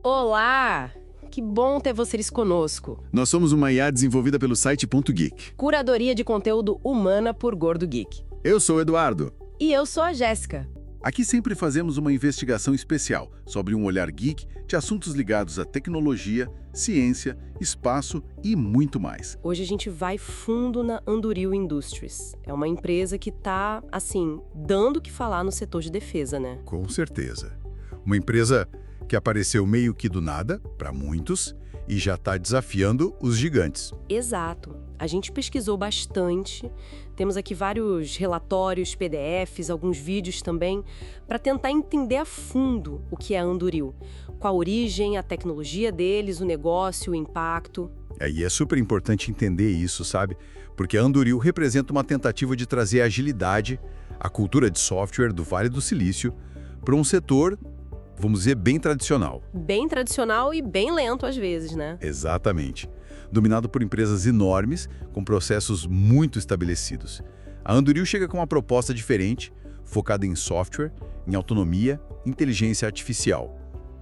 Olá! Que bom ter vocês conosco. Nós somos uma IA desenvolvida pelo site Ponto Geek. Curadoria de conteúdo humana por Gordo Geek. Eu sou o Eduardo. E eu sou a Jéssica. Aqui sempre fazemos uma investigação especial sobre um olhar geek de assuntos ligados à tecnologia, ciência, espaço e muito mais. Hoje a gente vai fundo na Anduril Industries. É uma empresa que tá, assim, dando o que falar no setor de defesa, né? Com certeza. Uma empresa que apareceu meio que do nada, para muitos, e já está desafiando os gigantes. Exato. A gente pesquisou bastante, temos aqui vários relatórios, PDFs, alguns vídeos também, para tentar entender a fundo o que é a Anduril. Qual a origem, a tecnologia deles, o negócio, o impacto. E é super importante entender isso, sabe? Porque a Anduril representa uma tentativa de trazer a agilidade, a cultura de software do Vale do Silício, para um setor, vamos dizer, bem tradicional. Bem tradicional e bem lento às vezes, né? Exatamente. Dominado por empresas enormes, com processos muito estabelecidos. A Anduril chega com uma proposta diferente, focada em software, em autonomia, inteligência artificial.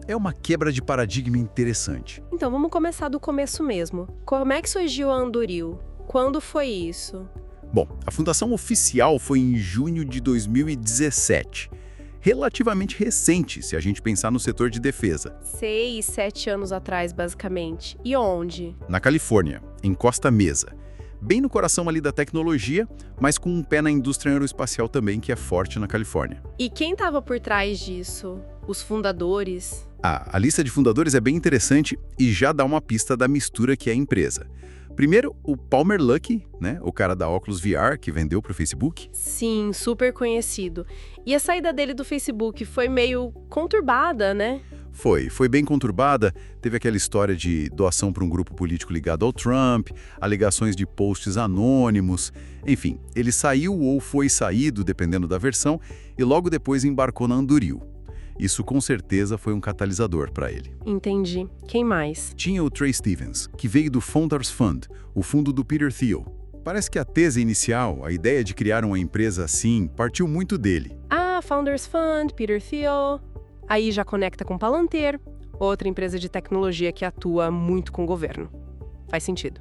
É uma quebra de paradigma interessante. Então vamos começar do começo mesmo. Como é que surgiu a Anduril? Quando foi isso? Bom, a fundação oficial foi em junho de 2017. Relativamente recente, se a gente pensar no setor de defesa. 6, 7 anos atrás, basicamente. E onde? Na Califórnia, em Costa Mesa. Bem no coração ali da tecnologia, mas com um pé na indústria aeroespacial também, que é forte na Califórnia. E quem estava por trás disso? Os fundadores? A lista de fundadores é bem interessante e já dá uma pista da mistura que é a empresa. Primeiro, o Palmer Luckey, né, o cara da Oculus VR, que vendeu para o Facebook. Sim, super conhecido. E a saída dele do Facebook foi meio conturbada, né? Foi bem conturbada. Teve aquela história de doação para um grupo político ligado ao Trump, alegações de posts anônimos. Enfim, ele saiu ou foi saído, dependendo da versão, e logo depois embarcou na Anduril. Isso com certeza foi um catalisador para ele. Entendi. Quem mais? Tinha o Trey Stevens, que veio do Founders Fund, o fundo do Peter Thiel. Parece que a tese inicial, a ideia de criar uma empresa assim, partiu muito dele. Ah, Founders Fund, Peter Thiel. Aí já conecta com Palantir, outra empresa de tecnologia que atua muito com o governo. Faz sentido.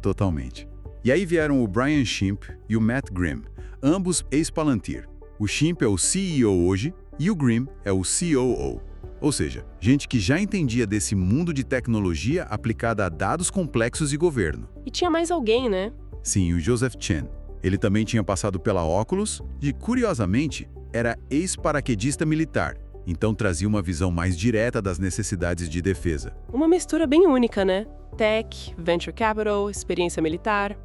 Totalmente. E aí vieram o Brian Shimp e o Matt Grimm, ambos ex-Palantir. O Shimp é o CEO hoje e o Grimm é o COO. Ou seja, gente que já entendia desse mundo de tecnologia aplicada a dados complexos e governo. E tinha mais alguém, né? Sim, o Joseph Chen. Ele também tinha passado pela Oculus e, curiosamente, era ex-paraquedista militar. Então trazia uma visão mais direta das necessidades de defesa. Uma mistura bem única, né? Tech, Venture Capital, experiência militar.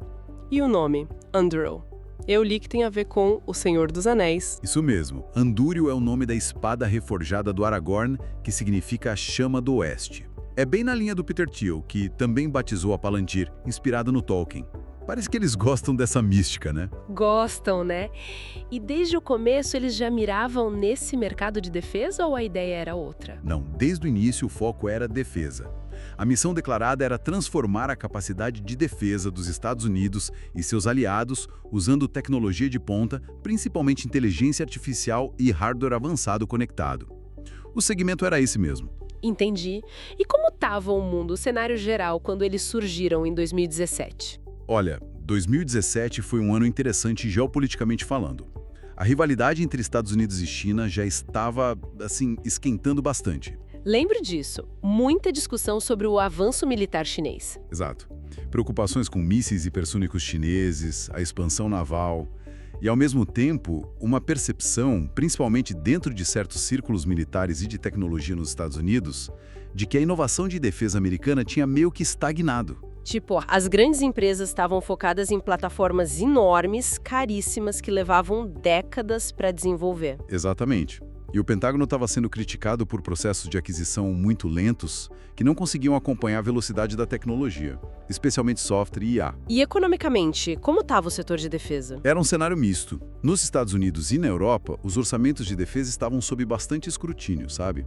E o nome, Anduril. Eu li que tem a ver com O Senhor dos Anéis. Isso mesmo. Andúril é o nome da espada reforjada do Aragorn, que significa a chama do oeste. É bem na linha do Peter Thiel, que também batizou a Palantir, inspirado no Tolkien. Parece que eles gostam dessa mística, né? Gostam, né? E desde o começo eles já miravam nesse mercado de defesa ou a ideia era outra? Não, desde o início o foco era defesa. A missão declarada era transformar a capacidade de defesa dos Estados Unidos e seus aliados usando tecnologia de ponta, principalmente inteligência artificial e hardware avançado conectado. O segmento era esse mesmo. Entendi. E como estava o mundo, o cenário geral, quando eles surgiram em 2017? Olha, 2017 foi um ano interessante geopoliticamente falando. A rivalidade entre Estados Unidos e China já estava, esquentando bastante. Lembro disso. Muita discussão sobre o avanço militar chinês. Exato. Preocupações com mísseis hipersônicos chineses, a expansão naval e, ao mesmo tempo, uma percepção, principalmente dentro de certos círculos militares e de tecnologia nos Estados Unidos, de que a inovação de defesa americana tinha meio que estagnado. Tipo, as grandes empresas estavam focadas em plataformas enormes, caríssimas, que levavam décadas para desenvolver. Exatamente. E o Pentágono estava sendo criticado por processos de aquisição muito lentos que não conseguiam acompanhar a velocidade da tecnologia, especialmente software e IA. E economicamente, como estava o setor de defesa? Era um cenário misto. Nos Estados Unidos e na Europa, os orçamentos de defesa estavam sob bastante escrutínio, sabe?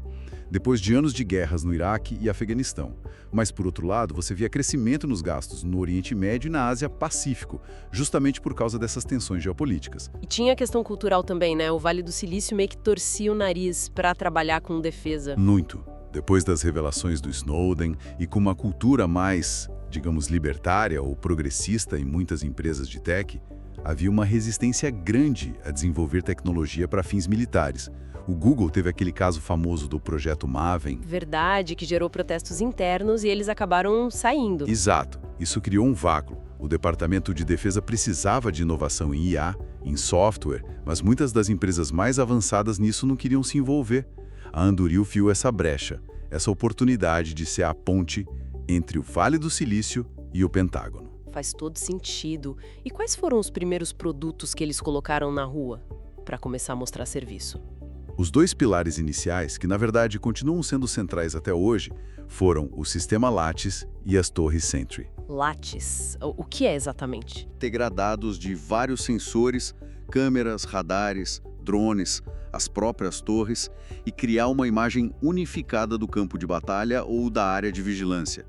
Depois de anos de guerras no Iraque e Afeganistão. Mas, por outro lado, você via crescimento nos gastos no Oriente Médio e na Ásia-Pacífico, justamente por causa dessas tensões geopolíticas. E tinha a questão cultural também, né? O Vale do Silício meio que torcia o nariz para trabalhar com defesa. Muito. Depois das revelações do Snowden e com uma cultura mais, digamos, libertária ou progressista em muitas empresas de tech, havia uma resistência grande a desenvolver tecnologia para fins militares. O Google teve aquele caso famoso do projeto Maven. Verdade, que gerou protestos internos e eles acabaram saindo. Exato. Isso criou um vácuo. O Departamento de Defesa precisava de inovação em IA, em software, mas muitas das empresas mais avançadas nisso não queriam se envolver. A Anduril viu essa brecha, essa oportunidade de ser a ponte entre o Vale do Silício e o Pentágono. Faz todo sentido. E quais foram os primeiros produtos que eles colocaram na rua para começar a mostrar serviço? Os dois pilares iniciais, que na verdade continuam sendo centrais até hoje, foram o sistema Lattice e as torres Sentry. Lattice, o que é exatamente? Integrar dados de vários sensores, câmeras, radares, drones, as próprias torres e criar uma imagem unificada do campo de batalha ou da área de vigilância.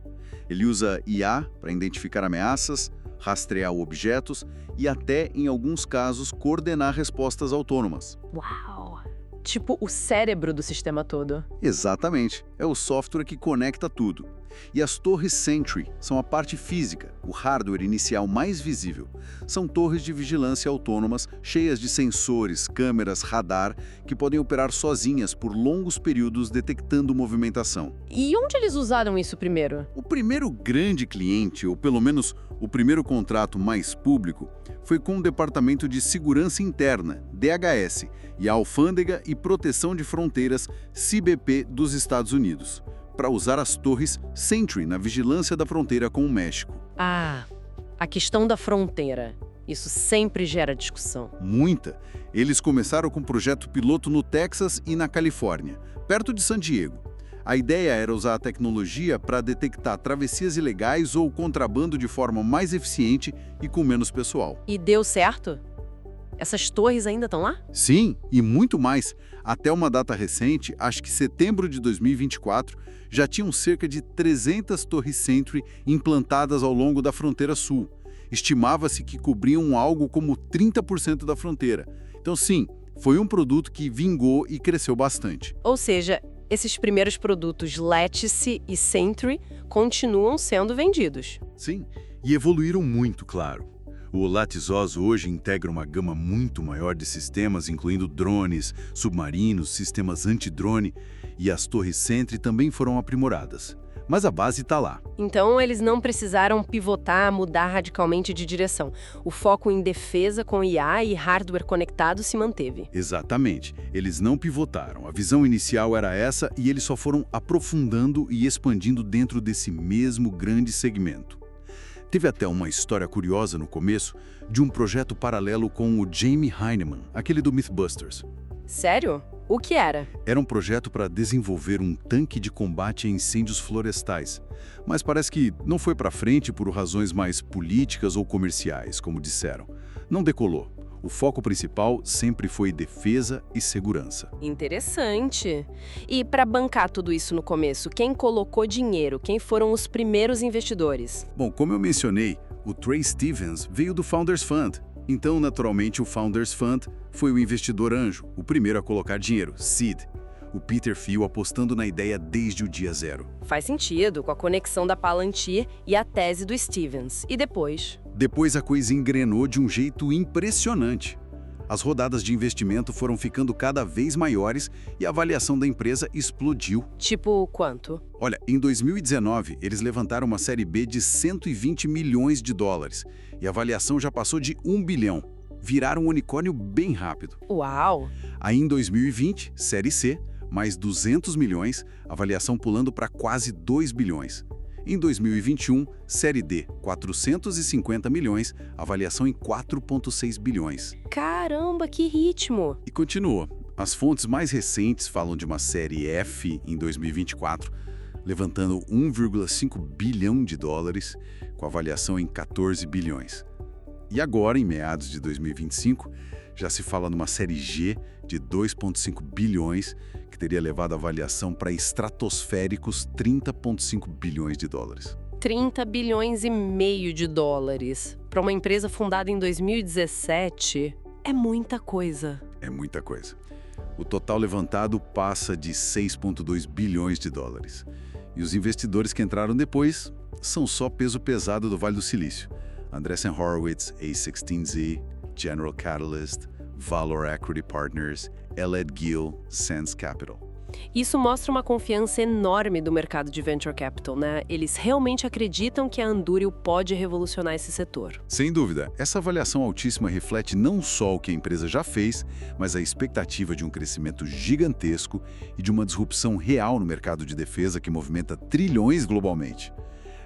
Ele usa IA para identificar ameaças, rastrear objetos e até, em alguns casos, coordenar respostas autônomas. Uau! Tipo o cérebro do sistema todo. Exatamente. É o software que conecta tudo. E as torres Sentry são a parte física, o hardware inicial mais visível. São torres de vigilância autônomas, cheias de sensores, câmeras, radar, que podem operar sozinhas por longos períodos detectando movimentação. E onde eles usaram isso primeiro? O primeiro grande cliente, ou pelo menos o primeiro contrato mais público, foi com o Departamento de Segurança Interna, DHS, e a Alfândega e Proteção de Fronteiras, CBP, dos Estados Unidos, para usar as torres Sentry na vigilância da fronteira com o México. Ah, a questão da fronteira. Isso sempre gera discussão. Muita. Eles começaram com um projeto piloto no Texas e na Califórnia, perto de San Diego. A ideia era usar a tecnologia para detectar travessias ilegais ou contrabando de forma mais eficiente e com menos pessoal. E deu certo? Essas torres ainda estão lá? Sim, e muito mais. Até uma data recente, acho que setembro de 2024, já tinham cerca de 300 torres Sentry implantadas ao longo da fronteira sul. Estimava-se que cobriam algo como 30% da fronteira. Então, sim, foi um produto que vingou e cresceu bastante. Ou seja, esses primeiros produtos Lattice e Sentry continuam sendo vendidos. Sim, e evoluíram muito, claro. O Lattice hoje integra uma gama muito maior de sistemas, incluindo drones, submarinos, sistemas anti-drone, e as torres Sentry também foram aprimoradas. Mas a base está lá. Então, eles não precisaram pivotar, mudar radicalmente de direção. O foco em defesa com IA e hardware conectado se manteve. Exatamente. Eles não pivotaram. A visão inicial era essa e eles só foram aprofundando e expandindo dentro desse mesmo grande segmento. Teve até uma história curiosa no começo de um projeto paralelo com o Jamie Hyneman, aquele do Mythbusters. Sério? O que era? Era um projeto para desenvolver um tanque de combate a incêndios florestais, mas parece que não foi para frente por razões mais políticas ou comerciais, como disseram. Não decolou. O foco principal sempre foi defesa e segurança. Interessante. E para bancar tudo isso no começo, quem colocou dinheiro? Quem foram os primeiros investidores? Bom, como eu mencionei, o Trey Stevens veio do Founders Fund. Então, naturalmente, o Founders Fund foi o investidor anjo, o primeiro a colocar dinheiro, seed. O Peter Thiel apostando na ideia desde o dia zero. Faz sentido, com a conexão da Palantir e a tese do Stevens. E depois? Depois a coisa engrenou de um jeito impressionante. As rodadas de investimento foram ficando cada vez maiores e a avaliação da empresa explodiu. Tipo, quanto? Olha, em 2019, eles levantaram uma série B de 120 milhões de dólares e a avaliação já passou de 1 bilhão. Viraram um unicórnio bem rápido. Uau! Aí em 2020, série C, mais 200 milhões, avaliação pulando para quase 2 bilhões. Em 2021, série D, 450 milhões, avaliação em 4,6 bilhões. Caramba, que ritmo! E continua. As fontes mais recentes falam de uma série F em 2024, levantando 1,5 bilhão de dólares, com avaliação em 14 bilhões. E agora, em meados de 2025, já se fala numa série G de 2,5 bilhões, que teria levado a avaliação para estratosféricos 30,5 bilhões de dólares. 30 bilhões e meio de dólares. Para uma empresa fundada em 2017, é muita coisa. É muita coisa. O total levantado passa de 6,2 bilhões de dólares. E os investidores que entraram depois são só peso pesado do Vale do Silício. Andreessen Horowitz, A16Z, General Catalyst, Valor Equity Partners, Elliott Gill, Sands Capital. Isso mostra uma confiança enorme do mercado de venture capital, né? Eles realmente acreditam que a Anduril pode revolucionar esse setor. Sem dúvida, essa avaliação altíssima reflete não só o que a empresa já fez, mas a expectativa de um crescimento gigantesco e de uma disrupção real no mercado de defesa que movimenta trilhões globalmente.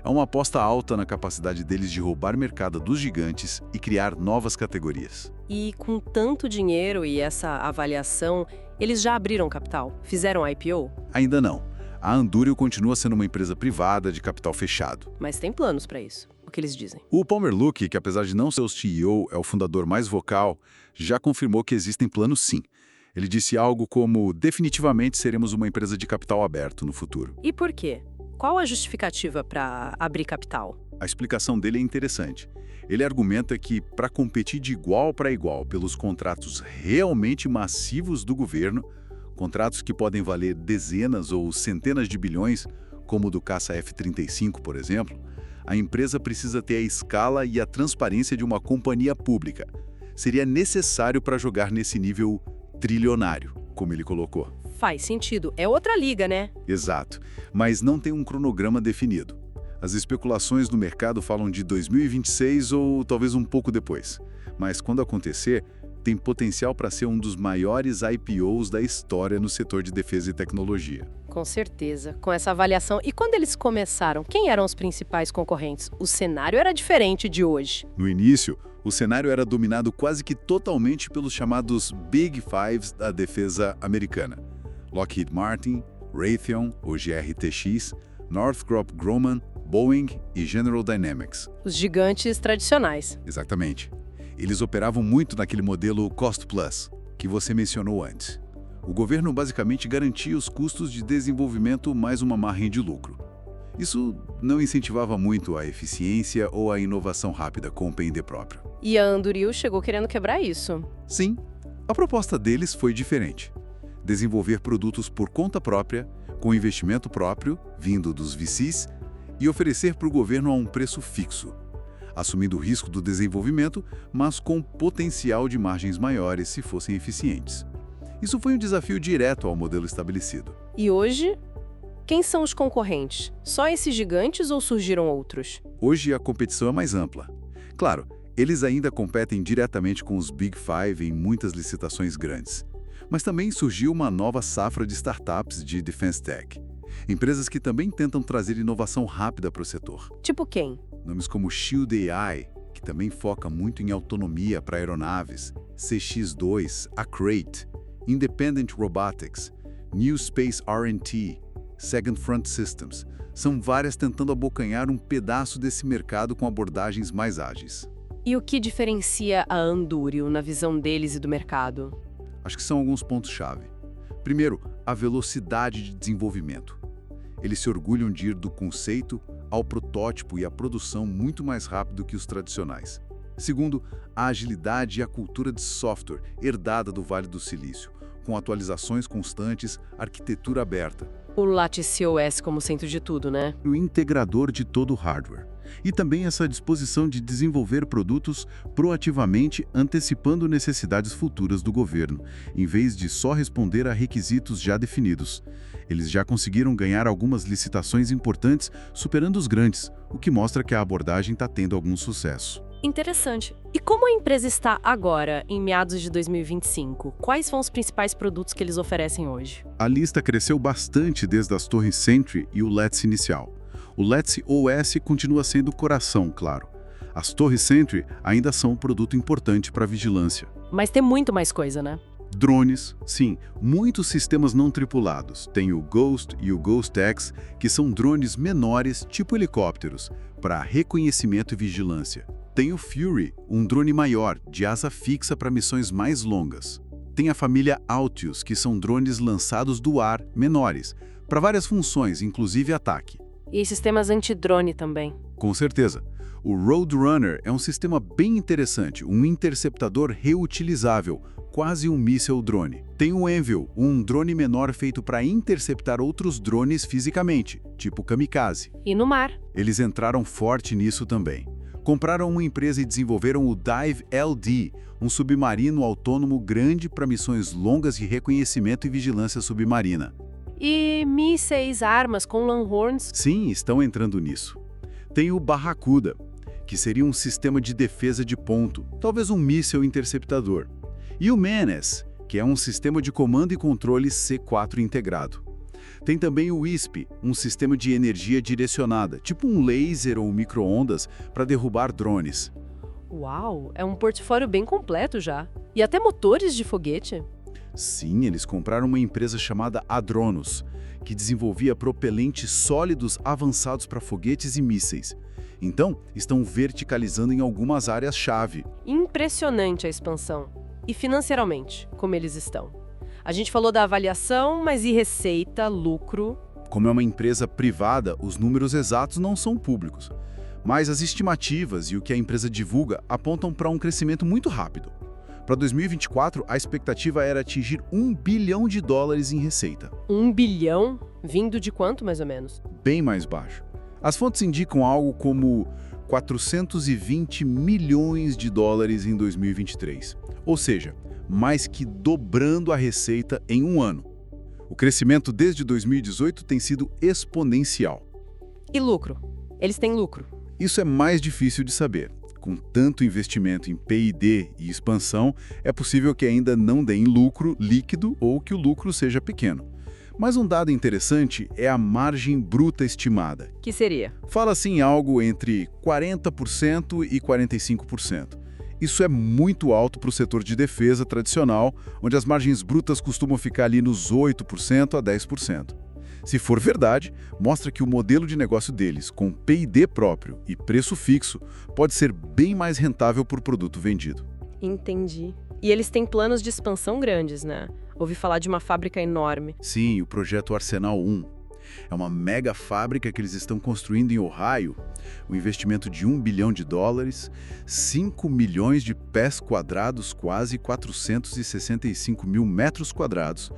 É uma aposta alta na capacidade deles de roubar mercado dos gigantes e criar novas categorias. E com tanto dinheiro e essa avaliação, eles já abriram capital? Fizeram IPO? Ainda não. A Anduril continua sendo uma empresa privada de capital fechado. Mas tem planos para isso. O que eles dizem? O Palmer Luckey, que apesar de não ser o CEO, é o fundador mais vocal, já confirmou que existem planos sim. Ele disse algo como: definitivamente seremos uma empresa de capital aberto no futuro. E por quê? Qual a justificativa para abrir capital? A explicação dele é interessante. Ele argumenta que, para competir de igual para igual pelos contratos realmente massivos do governo, contratos que podem valer dezenas ou centenas de bilhões, como o do caça F-35, por exemplo, a empresa precisa ter a escala e a transparência de uma companhia pública. Seria necessário para jogar nesse nível trilionário, como ele colocou. Faz sentido. É outra liga, né? Exato, mas não tem um cronograma definido. As especulações no mercado falam de 2026 ou talvez um pouco depois. Mas quando acontecer, tem potencial para ser um dos maiores IPOs da história no setor de defesa e tecnologia. Com certeza, com essa avaliação. E quando eles começaram, quem eram os principais concorrentes? O cenário era diferente de hoje. No início, o cenário era dominado quase que totalmente pelos chamados Big Fives da defesa americana. Lockheed Martin, Raytheon, o GRTX, Northrop Grumman, Boeing e General Dynamics. Os gigantes tradicionais. Exatamente. Eles operavam muito naquele modelo Cost Plus, que você mencionou antes. O governo basicamente garantia os custos de desenvolvimento mais uma margem de lucro. Isso não incentivava muito a eficiência ou a inovação rápida com o P&D próprio. E a Anduril chegou querendo quebrar isso. Sim, a proposta deles foi diferente. Desenvolver produtos por conta própria, com investimento próprio, vindo dos VCs, e oferecer para o governo a um preço fixo, assumindo o risco do desenvolvimento, mas com potencial de margens maiores se fossem eficientes. Isso foi um desafio direto ao modelo estabelecido. E hoje, quem são os concorrentes? Só esses gigantes ou surgiram outros? Hoje a competição é mais ampla. Claro, eles ainda competem diretamente com os Big Five em muitas licitações grandes. Mas também surgiu uma nova safra de startups de Defense Tech. Empresas que também tentam trazer inovação rápida para o setor. Tipo quem? Nomes como Shield AI, que também foca muito em autonomia para aeronaves, CX2, Acrate, Independent Robotics, New Space R&T, Second Front Systems. São várias tentando abocanhar um pedaço desse mercado com abordagens mais ágeis. E o que diferencia a Anduril na visão deles e do mercado? Acho que são alguns pontos-chave. Primeiro, a velocidade de desenvolvimento. Eles se orgulham de ir do conceito ao protótipo e à produção muito mais rápido que os tradicionais. Segundo, a agilidade e a cultura de software herdada do Vale do Silício, com atualizações constantes, arquitetura aberta. O Lattice OS como centro de tudo, né? O integrador de todo o hardware. E também essa disposição de desenvolver produtos proativamente, antecipando necessidades futuras do governo, em vez de só responder a requisitos já definidos. Eles já conseguiram ganhar algumas licitações importantes, superando os grandes, o que mostra que a abordagem está tendo algum sucesso. Interessante. E como a empresa está agora, em meados de 2025? Quais são os principais produtos que eles oferecem hoje? A lista cresceu bastante desde as torres Sentry e o Lattice inicial. O Lattice OS continua sendo o coração, claro. As torres Sentry ainda são um produto importante para a vigilância. Mas tem muito mais coisa, né? Drones, sim, muitos sistemas não tripulados. Tem o Ghost e o Ghost X, que são drones menores, tipo helicópteros, para reconhecimento e vigilância. Tem o Fury, um drone maior, de asa fixa para missões mais longas. Tem a família Altius, que são drones lançados do ar, menores, para várias funções, inclusive ataque. E sistemas antidrone também. Com certeza. O Roadrunner é um sistema bem interessante, um interceptador reutilizável, quase um míssil drone. Tem o Anvil, um drone menor feito para interceptar outros drones fisicamente, tipo kamikaze. E no mar? Eles entraram forte nisso também. Compraram uma empresa e desenvolveram o Dive LD, um submarino autônomo grande para missões longas de reconhecimento e vigilância submarina. E mísseis, armas com Longhorns? Sim, estão entrando nisso. Tem o Barracuda, que seria um sistema de defesa de ponto, talvez um míssil interceptador. E o Menace, que é um sistema de comando e controle C4 integrado. Tem também o WISP, um sistema de energia direcionada, tipo um laser ou micro-ondas para derrubar drones. Uau, é um portfólio bem completo já. E até motores de foguete? Sim, eles compraram uma empresa chamada Adronos, que desenvolvia propelentes sólidos avançados para foguetes e mísseis. Então, estão verticalizando em algumas áreas-chave. Impressionante a expansão. E financeiramente, como eles estão? A gente falou da avaliação, mas e receita, lucro? Como é uma empresa privada, os números exatos não são públicos. Mas as estimativas e o que a empresa divulga apontam para um crescimento muito rápido. Para 2024, a expectativa era atingir US$ 1 bilhão em receita. 1 bilhão? Vindo de quanto, mais ou menos? Bem mais baixo. As fontes indicam algo como 420 milhões de dólares em 2023. Ou seja, mais que dobrando a receita em um ano. O crescimento desde 2018 tem sido exponencial. E lucro? Eles têm lucro? Isso é mais difícil de saber. Com tanto investimento em P&D e expansão, é possível que ainda não deem lucro líquido ou que o lucro seja pequeno. Mas um dado interessante é a margem bruta estimada. Que seria? Fala-se em algo entre 40% e 45%. Isso é muito alto para o setor de defesa tradicional, onde as margens brutas costumam ficar ali nos 8% a 10%. Se for verdade, mostra que o modelo de negócio deles, com P&D próprio e preço fixo, pode ser bem mais rentável por produto vendido. Entendi. E eles têm planos de expansão grandes, né? Ouvi falar de uma fábrica enorme. Sim, o projeto Arsenal 1. É uma mega fábrica que eles estão construindo em Ohio, um investimento de US$ 1 bilhão, 5 milhões de pés quadrados, quase 465 mil metros quadrados,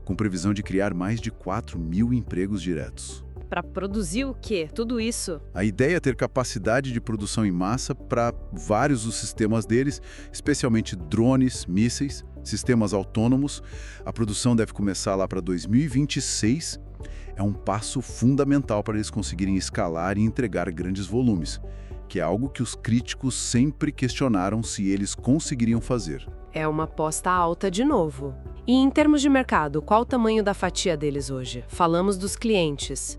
com previsão de criar mais de 4 mil empregos diretos. Para produzir o quê? Tudo isso? A ideia é ter capacidade de produção em massa para vários dos sistemas deles, especialmente drones, mísseis, sistemas autônomos. A produção deve começar lá para 2026. É um passo fundamental para eles conseguirem escalar e entregar grandes volumes, que é algo que os críticos sempre questionaram se eles conseguiriam fazer. É uma aposta alta de novo. E em termos de mercado, qual o tamanho da fatia deles hoje? Falamos dos clientes.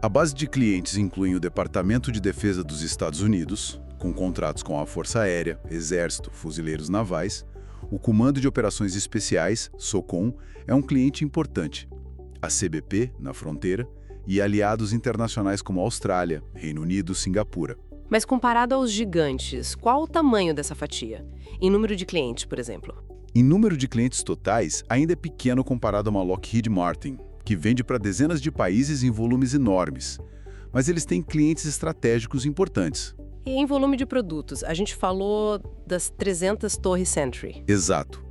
A base de clientes inclui o Departamento de Defesa dos Estados Unidos, com contratos com a Força Aérea, Exército, Fuzileiros Navais. O Comando de Operações Especiais, SOCOM, é um cliente importante. A CBP, na fronteira, e aliados internacionais como Austrália, Reino Unido, Singapura. Mas comparado aos gigantes, qual o tamanho dessa fatia? Em número de clientes, por exemplo? Em número de clientes totais, ainda é pequeno comparado a uma Lockheed Martin, que vende para dezenas de países em volumes enormes. Mas eles têm clientes estratégicos importantes. E em volume de produtos, a gente falou das 300 torres Sentry. Exato.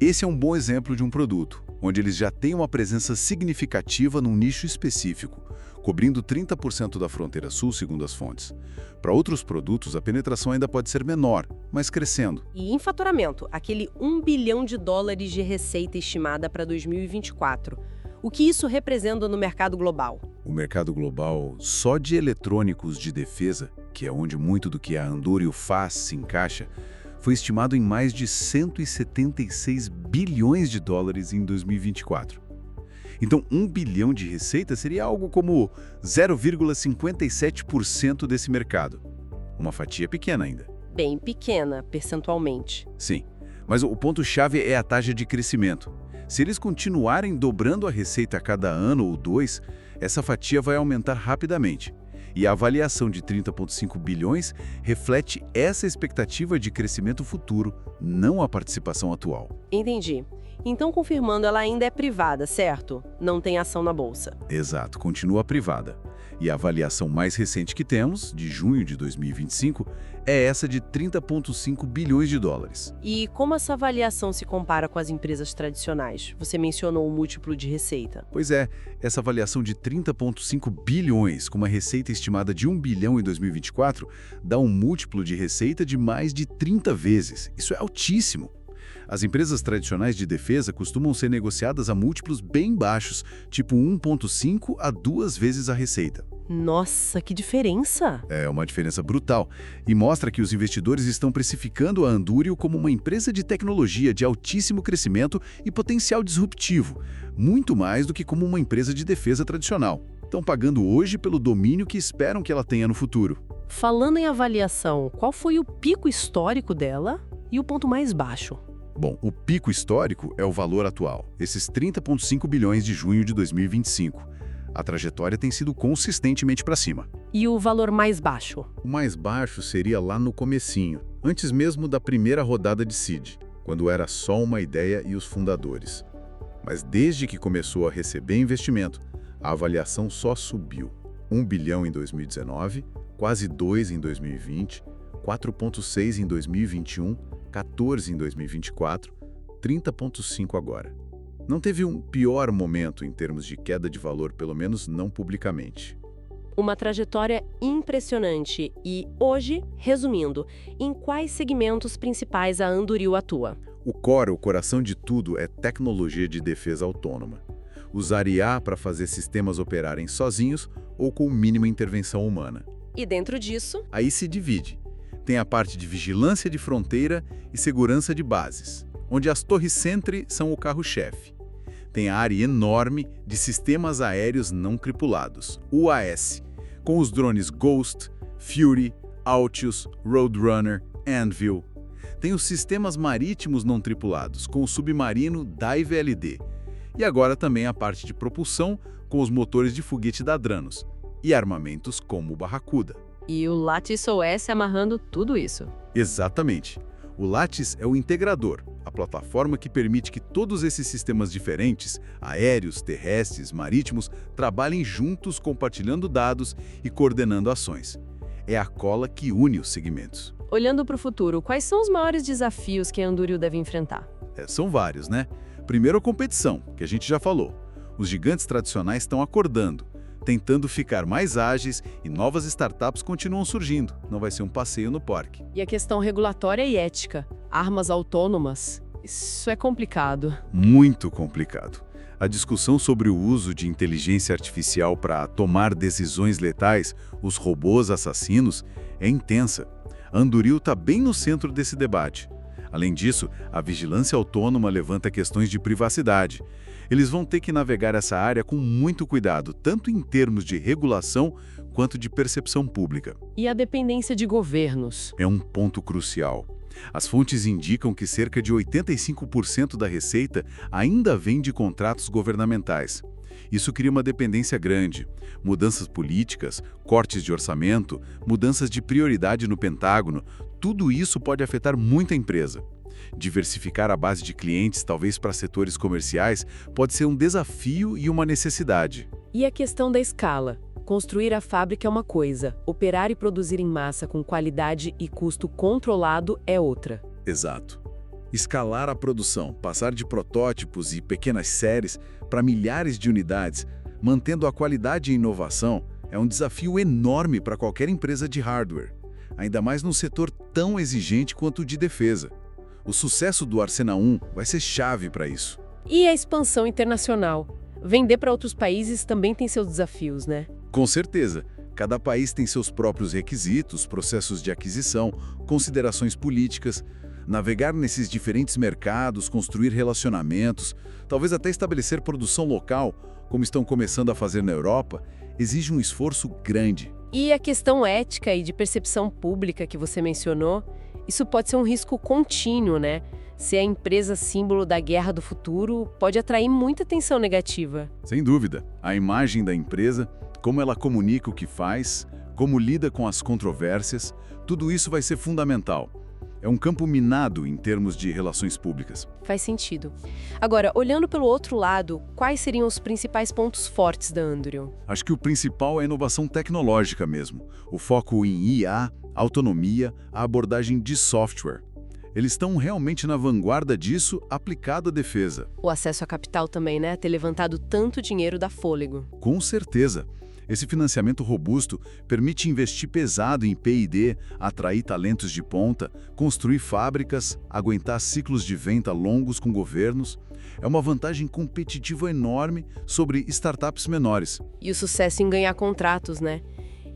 Esse é um bom exemplo de um produto, onde eles já têm uma presença significativa num nicho específico, cobrindo 30% da fronteira sul, segundo as fontes. Para outros produtos, a penetração ainda pode ser menor, mas crescendo. E em faturamento, aquele US$ 1 bilhão de receita estimada para 2024. O que isso representa no mercado global? O mercado global só de eletrônicos de defesa, que é onde muito do que a Anduril faz se encaixa, foi estimado em mais de 176 bilhões de dólares em 2024. Então, 1 bilhão de receita seria algo como 0,57% desse mercado. Uma fatia pequena ainda. Bem pequena, percentualmente. Sim, mas o ponto-chave é a taxa de crescimento. Se eles continuarem dobrando a receita a cada ano ou dois, essa fatia vai aumentar rapidamente. E a avaliação de 30,5 bilhões reflete essa expectativa de crescimento futuro, não a participação atual. Entendi. Então, confirmando, ela ainda é privada, certo? Não tem ação na bolsa. Exato, continua privada. E a avaliação mais recente que temos, de junho de 2025, é essa de 30,5 bilhões de dólares. E como essa avaliação se compara com as empresas tradicionais? Você mencionou o múltiplo de receita. Pois é, essa avaliação de 30,5 bilhões, com uma receita estimada de 1 bilhão em 2024, dá um múltiplo de receita de mais de 30 vezes. Isso é altíssimo. As empresas tradicionais de defesa costumam ser negociadas a múltiplos bem baixos, tipo 1,5 a 2 vezes a receita. Nossa, que diferença! É uma diferença brutal e mostra que os investidores estão precificando a Anduril como uma empresa de tecnologia de altíssimo crescimento e potencial disruptivo, muito mais do que como uma empresa de defesa tradicional. Estão pagando hoje pelo domínio que esperam que ela tenha no futuro. Falando em avaliação, qual foi o pico histórico dela e o ponto mais baixo? Bom, o pico histórico é o valor atual, esses 30,5 bilhões de junho de 2025. A trajetória tem sido consistentemente para cima. E o valor mais baixo? O mais baixo seria lá no comecinho, antes mesmo da primeira rodada de seed, quando era só uma ideia e os fundadores. Mas desde que começou a receber investimento, a avaliação só subiu. 1 bilhão em 2019, quase 2 em 2020, 4,6 em 2021, 14 em 2024, 30,5 agora. Não teve um pior momento em termos de queda de valor, pelo menos não publicamente. Uma trajetória impressionante e, hoje, resumindo, em quais segmentos principais a Anduril atua? O core, o coração de tudo, é tecnologia de defesa autônoma. Usar IA para fazer sistemas operarem sozinhos ou com mínima intervenção humana. E dentro disso? Aí se divide. Tem a parte de vigilância de fronteira e segurança de bases, onde as torres Sentry são o carro-chefe. Tem a área enorme de sistemas aéreos não tripulados, UAS, com os drones Ghost, Fury, Altius, Roadrunner, Anvil. Tem os sistemas marítimos não tripulados, com o submarino Dive LD. E agora também a parte de propulsão, com os motores de foguete da Dranos, e armamentos como o Barracuda. E o Lattice OS amarrando tudo isso. Exatamente. O Lattice é o integrador, a plataforma que permite que todos esses sistemas diferentes, aéreos, terrestres, marítimos, trabalhem juntos compartilhando dados e coordenando ações. É a cola que une os segmentos. Olhando para o futuro, quais são os maiores desafios que a Anduril deve enfrentar? São vários, né? Primeiro a competição, que a gente já falou. Os gigantes tradicionais estão acordando, tentando ficar mais ágeis e novas startups continuam surgindo. Não vai ser um passeio no parque. E a questão regulatória e ética. Armas autônomas. Isso é complicado. Muito complicado. A discussão sobre o uso de inteligência artificial para tomar decisões letais, os robôs assassinos, é intensa. A Anduril está bem no centro desse debate. Além disso, a vigilância autônoma levanta questões de privacidade. Eles vão ter que navegar essa área com muito cuidado, tanto em termos de regulação quanto de percepção pública. E a dependência de governos? É um ponto crucial. As fontes indicam que cerca de 85% da receita ainda vem de contratos governamentais. Isso cria uma dependência grande. Mudanças políticas, cortes de orçamento, mudanças de prioridade no Pentágono, tudo isso pode afetar muito a empresa. Diversificar a base de clientes, talvez para setores comerciais, pode ser um desafio e uma necessidade. E a questão da escala? Construir a fábrica é uma coisa, operar e produzir em massa com qualidade e custo controlado é outra. Exato. Escalar a produção, passar de protótipos e pequenas séries para milhares de unidades, mantendo a qualidade e inovação, é um desafio enorme para qualquer empresa de hardware, ainda mais num setor tão exigente quanto o de defesa. O sucesso do Arsena 1 vai ser chave para isso. E a expansão internacional? Vender para outros países também tem seus desafios, né? Com certeza. Cada país tem seus próprios requisitos, processos de aquisição, considerações políticas. Navegar nesses diferentes mercados, construir relacionamentos, talvez até estabelecer produção local, como estão começando a fazer na Europa, exige um esforço grande. E a questão ética e de percepção pública que você mencionou, isso pode ser um risco contínuo, né? Ser a empresa símbolo da guerra do futuro pode atrair muita atenção negativa. Sem dúvida. A imagem da empresa, como ela comunica o que faz, como lida com as controvérsias, tudo isso vai ser fundamental. É um campo minado em termos de relações públicas. Faz sentido. Agora, olhando pelo outro lado, quais seriam os principais pontos fortes da Anduril? Acho que o principal é a inovação tecnológica mesmo. O foco em IA, autonomia, a abordagem de software. Eles estão realmente na vanguarda disso, aplicado à defesa. O acesso a capital também, né? Ter levantado tanto dinheiro dá fôlego. Com certeza. Esse financiamento robusto permite investir pesado em P&D, atrair talentos de ponta, construir fábricas, aguentar ciclos de venda longos com governos. É uma vantagem competitiva enorme sobre startups menores. E o sucesso em ganhar contratos, né?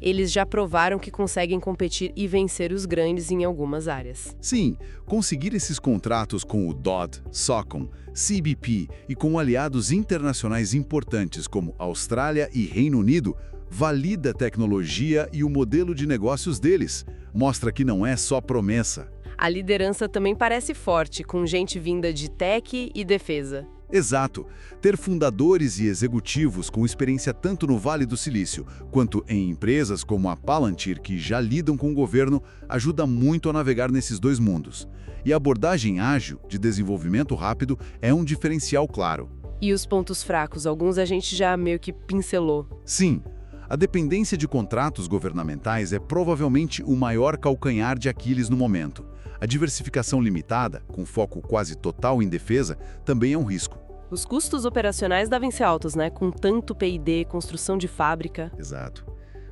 Eles já provaram que conseguem competir e vencer os grandes em algumas áreas. Sim, conseguir esses contratos com o DoD, Socom, CBP e com aliados internacionais importantes como Austrália e Reino Unido valida a tecnologia e o modelo de negócios deles. Mostra que não é só promessa. A liderança também parece forte, com gente vinda de tech e defesa. Exato. Ter fundadores e executivos com experiência tanto no Vale do Silício quanto em empresas como a Palantir, que já lidam com o governo, ajuda muito a navegar nesses dois mundos. E a abordagem ágil, de desenvolvimento rápido, é um diferencial claro. E os pontos fracos, alguns a gente já meio que pincelou. Sim, a dependência de contratos governamentais é provavelmente o maior calcanhar de Aquiles no momento. A diversificação limitada, com foco quase total em defesa, também é um risco. Os custos operacionais devem ser altos, né? Com tanto P&D, construção de fábrica. Exato.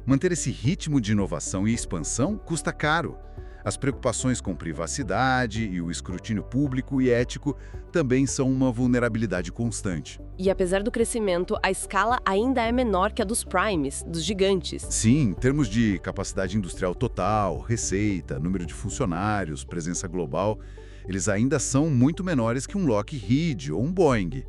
Manter esse ritmo de inovação e expansão custa caro. As preocupações com privacidade e o escrutínio público e ético também são uma vulnerabilidade constante. E apesar do crescimento, a escala ainda é menor que a dos primes, dos gigantes. Sim, em termos de capacidade industrial total, receita, número de funcionários, presença global, eles ainda são muito menores que um Lockheed ou um Boeing.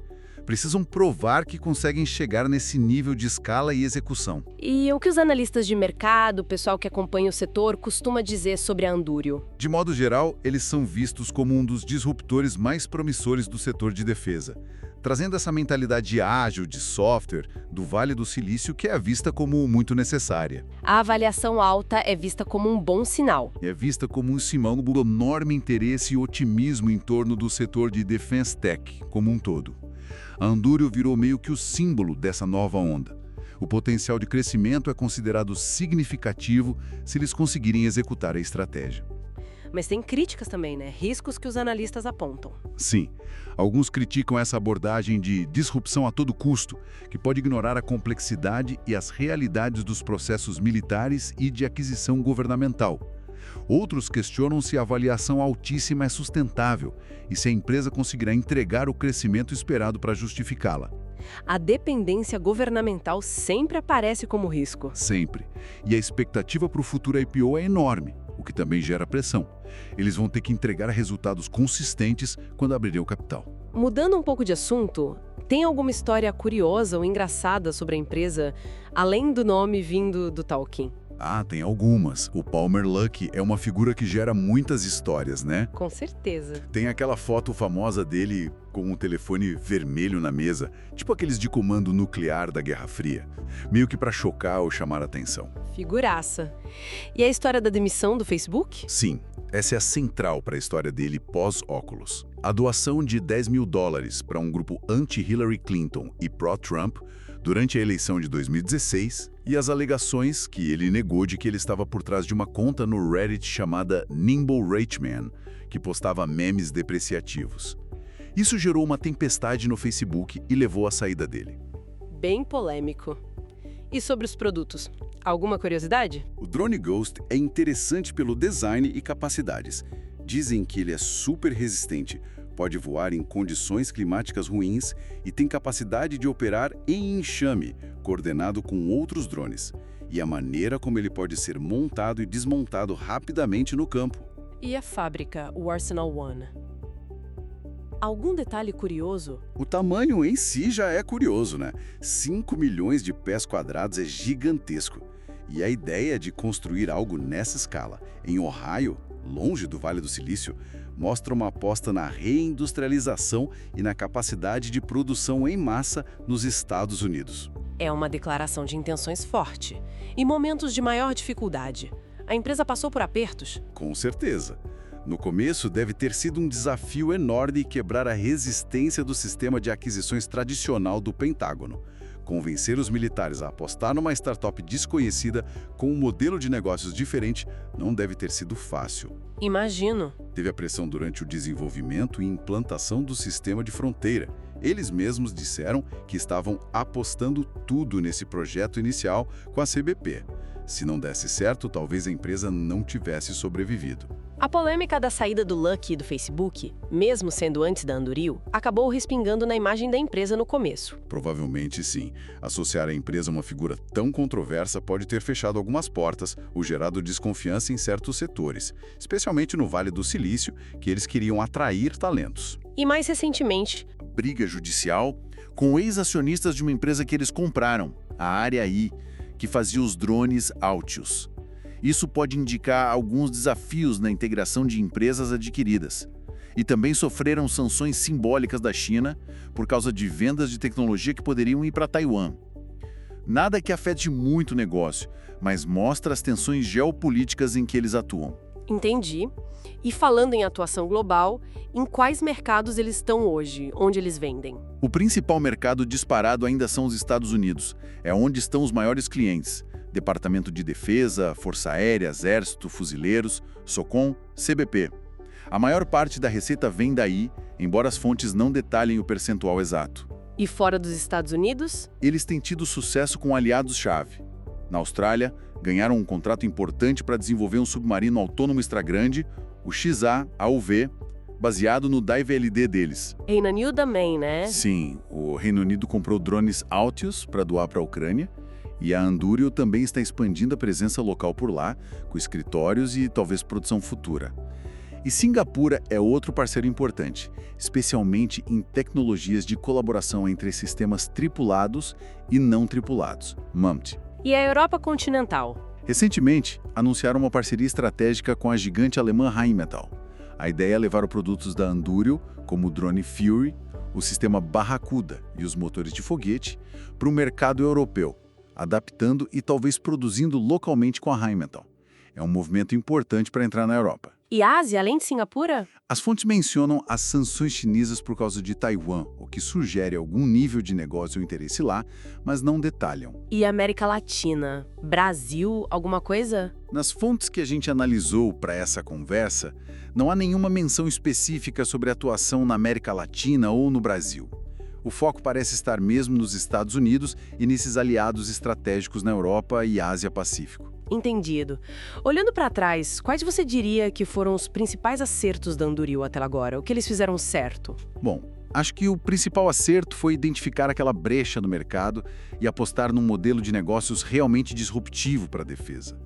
Precisam provar que conseguem chegar nesse nível de escala e execução. E o que os analistas de mercado, o pessoal que acompanha o setor, costuma dizer sobre a Anduril? De modo geral, eles são vistos como um dos disruptores mais promissores do setor de defesa, trazendo essa mentalidade ágil de software do Vale do Silício que é vista como muito necessária. A avaliação alta é vista como um bom sinal. É vista como um sinal do enorme interesse e otimismo em torno do setor de Defense Tech como um todo. A Anduril virou meio que o símbolo dessa nova onda. O potencial de crescimento é considerado significativo se eles conseguirem executar a estratégia. Mas tem críticas também, né? Riscos que os analistas apontam. Sim, alguns criticam essa abordagem de disrupção a todo custo, que pode ignorar a complexidade e as realidades dos processos militares e de aquisição governamental. Outros questionam se a avaliação altíssima é sustentável e se a empresa conseguirá entregar o crescimento esperado para justificá-la. A dependência governamental sempre aparece como risco. Sempre. E a expectativa para o futuro IPO é enorme, o que também gera pressão. Eles vão ter que entregar resultados consistentes quando abrirem o capital. Mudando um pouco de assunto, tem alguma história curiosa ou engraçada sobre a empresa, além do nome vindo do Tolkien? Ah, tem algumas. O Palmer Luckey é uma figura que gera muitas histórias, né? Com certeza. Tem aquela foto famosa dele com um telefone vermelho na mesa, tipo aqueles de comando nuclear da Guerra Fria, meio que para chocar ou chamar a atenção. Figuraça. E a história da demissão do Facebook? Sim, essa é a central para a história dele pós-óculos. A doação de $10 mil para um grupo anti-Hillary Clinton e pró-Trump durante a eleição de 2016 e as alegações que ele negou de que ele estava por trás de uma conta no Reddit chamada Nimble Rachman, que postava memes depreciativos. Isso gerou uma tempestade no Facebook e levou à saída dele. Bem polêmico. E sobre os produtos? Alguma curiosidade? O drone Ghost é interessante pelo design e capacidades. Dizem que ele é super resistente, pode voar em condições climáticas ruins e tem capacidade de operar em enxame, coordenado com outros drones. E a maneira como ele pode ser montado e desmontado rapidamente no campo. E a fábrica, o Arsenal One? Algum detalhe curioso? O tamanho em si já é curioso, né? 5 milhões de pés quadrados é gigantesco. E a ideia de construir algo nessa escala, em Ohio, longe do Vale do Silício, mostra uma aposta na reindustrialização e na capacidade de produção em massa nos Estados Unidos. É uma declaração de intenções forte. Em momentos de maior dificuldade, a empresa passou por apertos? Com certeza. No começo, deve ter sido um desafio enorme quebrar a resistência do sistema de aquisições tradicional do Pentágono. Convencer os militares a apostar numa startup desconhecida com um modelo de negócios diferente não deve ter sido fácil. Imagino. Teve a pressão durante o desenvolvimento e implantação do sistema de fronteira. Eles mesmos disseram que estavam apostando tudo nesse projeto inicial com a CBP. Se não desse certo, talvez a empresa não tivesse sobrevivido. A polêmica da saída do Lucky do Facebook, mesmo sendo antes da Anduril, acabou respingando na imagem da empresa no começo. Provavelmente sim. Associar a empresa a uma figura tão controversa pode ter fechado algumas portas ou gerado desconfiança em certos setores, especialmente no Vale do Silício, que eles queriam atrair talentos. E mais recentemente, Briga judicial com ex-acionistas de uma empresa que eles compraram, a Área I, que fazia os drones Altius. Isso pode indicar alguns desafios na integração de empresas adquiridas. E também sofreram sanções simbólicas da China por causa de vendas de tecnologia que poderiam ir para Taiwan. Nada que afete muito o negócio, mas mostra as tensões geopolíticas em que eles atuam. entendi. E falando em atuação global, em quais mercados eles estão hoje? Onde eles vendem? O principal mercado disparado ainda são os Estados Unidos. É onde estão os maiores clientes. Departamento de Defesa, Força Aérea, Exército, Fuzileiros, SOCOM, CBP. A maior parte da receita vem daí, embora as fontes não detalhem o percentual exato. E fora dos Estados Unidos? Eles têm tido sucesso com aliados-chave. Na Austrália, ganharam um contrato importante para desenvolver um submarino autônomo extra-grande, o XA-AUV, baseado no DIVE-LD deles. Reino Unido também, né? Sim, o Reino Unido comprou drones Altius para doar para a Ucrânia, e a Anduril também está expandindo a presença local por lá, com escritórios e talvez produção futura. E Singapura é outro parceiro importante, especialmente em tecnologias de colaboração entre sistemas tripulados e não tripulados, MUMT. E a Europa continental? Recentemente, anunciaram uma parceria estratégica com a gigante alemã Rheinmetall. A ideia é levar os produtos da Anduril, como o drone Fury, o sistema Barracuda e os motores de foguete, para o mercado europeu, adaptando e talvez produzindo localmente com a Rheinmetall. É um movimento importante para entrar na Europa. E Ásia, além de Singapura? As fontes mencionam as sanções chinesas por causa de Taiwan, o que sugere algum nível de negócio ou interesse lá, mas não detalham. E América Latina? Brasil, alguma coisa? Nas fontes que a gente analisou para essa conversa, não há nenhuma menção específica sobre atuação na América Latina ou no Brasil. O foco parece estar mesmo nos Estados Unidos e nesses aliados estratégicos na Europa e Ásia-Pacífico. Entendido. Olhando para trás, quais você diria que foram os principais acertos da Anduril até agora? O que eles fizeram certo? Bom, acho que o principal acerto foi identificar aquela brecha no mercado e apostar num modelo de negócios realmente disruptivo para a defesa.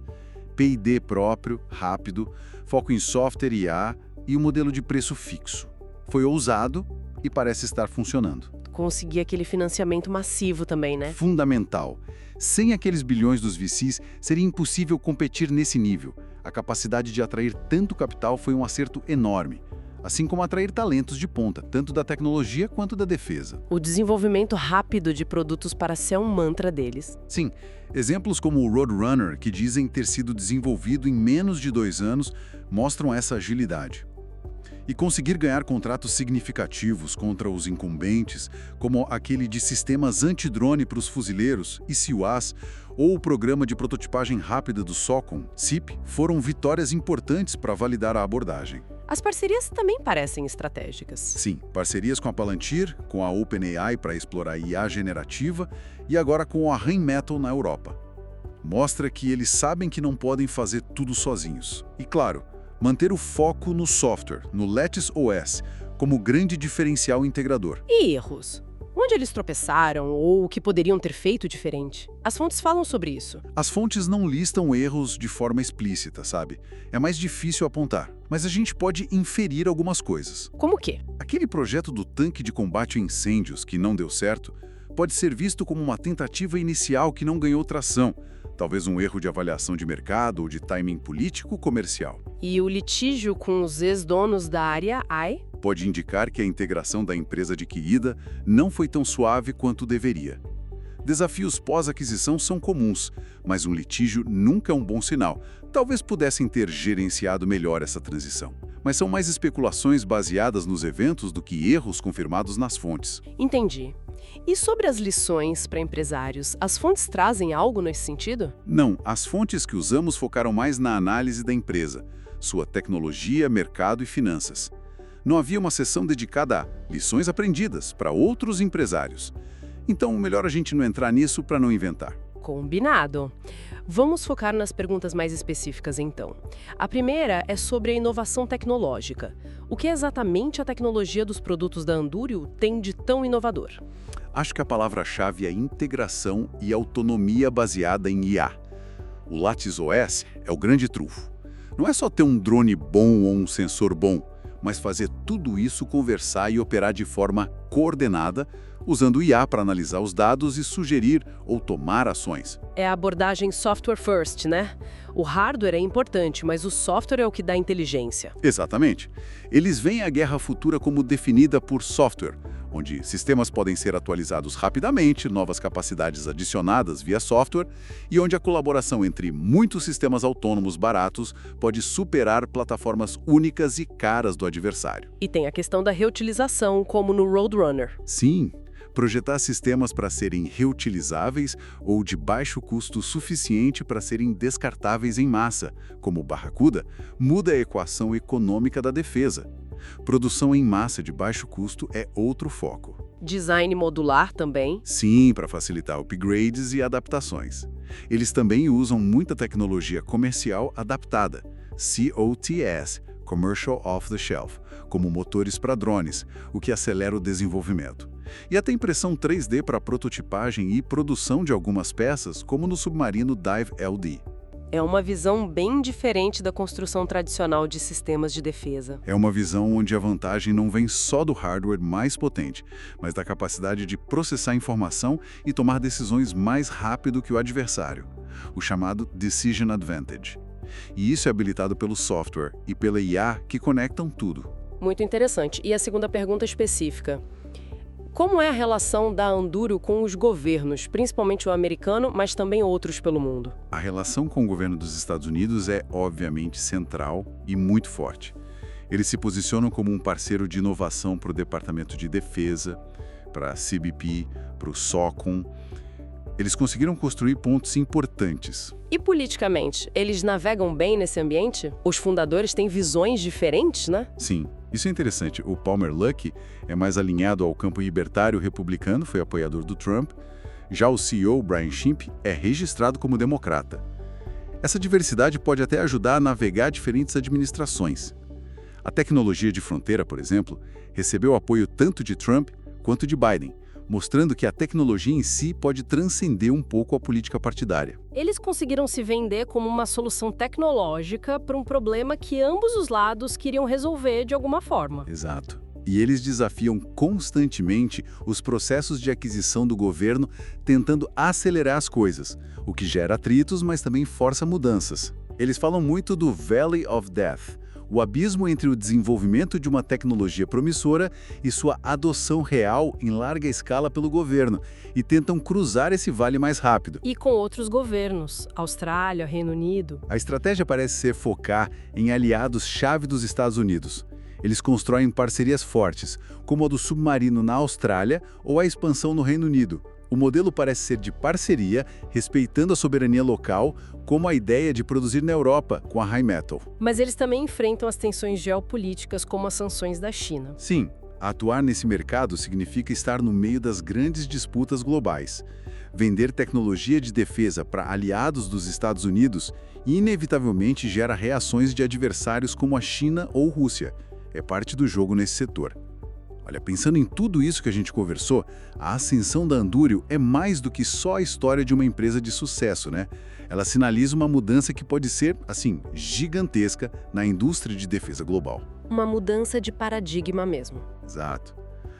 P&D próprio, rápido, foco em software e IA e um modelo de preço fixo. Foi ousado e parece estar funcionando. Conseguir aquele financiamento massivo também, né? Fundamental. Sem aqueles bilhões dos VCs, seria impossível competir nesse nível. A capacidade de atrair tanto capital foi um acerto enorme. Assim como atrair talentos de ponta, tanto da tecnologia quanto da defesa. O desenvolvimento rápido de produtos para ser um mantra deles. Sim, exemplos como o Roadrunner, que dizem ter sido desenvolvido em menos de 2 anos, mostram essa agilidade. E conseguir ganhar contratos significativos contra os incumbentes, como aquele de sistemas antidrone para os fuzileiros, ICUAS, ou o programa de prototipagem rápida do SOCOM, SIP, foram vitórias importantes para validar a abordagem. As parcerias também parecem estratégicas. Sim, parcerias com a Palantir, com a OpenAI para explorar IA generativa e agora com a Rheinmetall na Europa. Mostra que eles sabem que não podem fazer tudo sozinhos. E claro, manter o foco no software, no Lattice OS, como grande diferencial integrador. E erros? Onde eles tropeçaram ou o que poderiam ter feito diferente? As fontes falam sobre isso. As fontes não listam erros de forma explícita, sabe? É mais difícil apontar, mas a gente pode inferir algumas coisas. Como o quê? Aquele projeto do tanque de combate a incêndios que não deu certo pode ser visto como uma tentativa inicial que não ganhou tração, talvez um erro de avaliação de mercado ou de timing político-comercial. E o litígio com os ex-donos da área AI? Pode indicar que a integração da empresa adquirida não foi tão suave quanto deveria. Desafios pós-aquisição são comuns, mas um litígio nunca é um bom sinal. Talvez pudessem ter gerenciado melhor essa transição. Mas são mais especulações baseadas nos eventos do que erros confirmados nas fontes. Entendi. E sobre as lições para empresários, as fontes trazem algo nesse sentido? Não, as fontes que usamos focaram mais na análise da empresa, sua tecnologia, mercado e finanças. Não havia uma seção dedicada a lições aprendidas para outros empresários. Então, melhor a gente não entrar nisso para não inventar. Combinado. Vamos focar nas perguntas mais específicas, então. A primeira é sobre a inovação tecnológica. O que exatamente a tecnologia dos produtos da Andúrio tem de tão inovador? Acho que a palavra-chave é integração e autonomia baseada em IA. O LaTeX é o grande trunfo. Não é só ter um drone bom ou um sensor bom, mas fazer tudo isso conversar e operar de forma coordenada, usando IA para analisar os dados e sugerir ou tomar ações. É a abordagem software first, né? O hardware é importante, mas o software é o que dá inteligência. Exatamente. Eles veem a guerra futura como definida por software, onde sistemas podem ser atualizados rapidamente, novas capacidades adicionadas via software, e onde a colaboração entre muitos sistemas autônomos baratos pode superar plataformas únicas e caras do adversário. E tem a questão da reutilização, como no Roadrunner. Sim. Projetar sistemas para serem reutilizáveis ou de baixo custo suficiente para serem descartáveis em massa, como o Barracuda, muda a equação econômica da defesa. Produção em massa de baixo custo é outro foco. Design modular também. Sim, para facilitar upgrades e adaptações. Eles também usam muita tecnologia comercial adaptada, COTS, Commercial Off the Shelf, como motores para drones, o que acelera o desenvolvimento. E até impressão 3D para prototipagem e produção de algumas peças, como no submarino Dive LD. É uma visão bem diferente da construção tradicional de sistemas de defesa. É uma visão onde a vantagem não vem só do hardware mais potente, mas da capacidade de processar informação e tomar decisões mais rápido que o adversário, o chamado Decision Advantage. E isso é habilitado pelo software e pela IA que conectam tudo. Muito interessante. E a segunda pergunta específica. Como é a relação da Andúrio com os governos, principalmente o americano, mas também outros pelo mundo? A relação com o governo dos Estados Unidos é, obviamente, central e muito forte. Eles se posicionam como um parceiro de inovação para o Departamento de Defesa, para a CBP, para o SOCOM. Eles conseguiram construir pontos importantes. E politicamente, eles navegam bem nesse ambiente? Os fundadores têm visões diferentes, né? Sim, isso é interessante. O Palmer Luckey é mais alinhado ao campo libertário republicano, foi apoiador do Trump. Já o CEO, Brian Schimp, é registrado como democrata. Essa diversidade pode até ajudar a navegar diferentes administrações. A tecnologia de fronteira, por exemplo, recebeu apoio tanto de Trump quanto de Biden, mostrando que a tecnologia em si pode transcender um pouco a política partidária. Eles conseguiram se vender como uma solução tecnológica para um problema que ambos os lados queriam resolver de alguma forma. Exato. E eles desafiam constantemente os processos de aquisição do governo, tentando acelerar as coisas, o que gera atritos, mas também força mudanças. Eles falam muito do Valley of Death, o abismo entre o desenvolvimento de uma tecnologia promissora e sua adoção real em larga escala pelo governo, e tentam cruzar esse vale mais rápido. E com outros governos, Austrália, Reino Unido. A estratégia parece ser focar em aliados-chave dos Estados Unidos. Eles constroem parcerias fortes, como a do submarino na Austrália ou a expansão no Reino Unido. O modelo parece ser de parceria, respeitando a soberania local, como a ideia de produzir na Europa, com a Rheinmetall. Mas eles também enfrentam as tensões geopolíticas, como as sanções da China. Sim, atuar nesse mercado significa estar no meio das grandes disputas globais. Vender tecnologia de defesa para aliados dos Estados Unidos inevitavelmente gera reações de adversários como a China ou Rússia. É parte do jogo nesse setor. Olha, pensando em tudo isso que a gente conversou, a ascensão da Andúrio é mais do que só a história de uma empresa de sucesso, né? Ela sinaliza uma mudança que pode ser, assim, gigantesca na indústria de defesa global. Uma mudança de paradigma mesmo. Exato.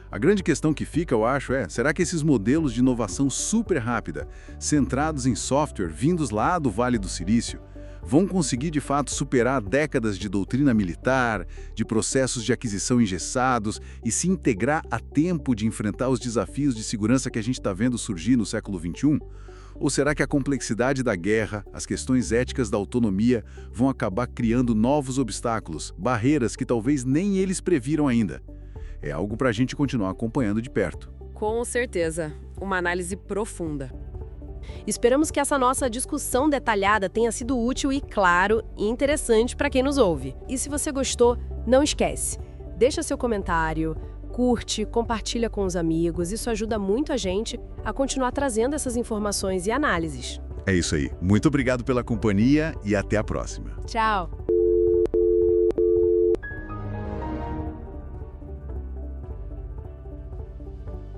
A grande questão que fica, eu acho, será que esses modelos de inovação super rápida, centrados em software, vindos lá do Vale do Silício, vão conseguir de fato superar décadas de doutrina militar, de processos de aquisição engessados e se integrar a tempo de enfrentar os desafios de segurança que a gente está vendo surgir no século XXI? Ou será que a complexidade da guerra, as questões éticas da autonomia vão acabar criando novos obstáculos, barreiras que talvez nem eles previram ainda? É algo para a gente continuar acompanhando de perto. Com certeza, uma análise profunda. Esperamos que essa nossa discussão detalhada tenha sido útil e, claro, interessante para quem nos ouve. E se você gostou, não esquece, deixa seu comentário, curte, compartilha com os amigos, isso ajuda muito a gente a continuar trazendo essas informações e análises. É isso aí. Muito obrigado pela companhia e até a próxima. Tchau!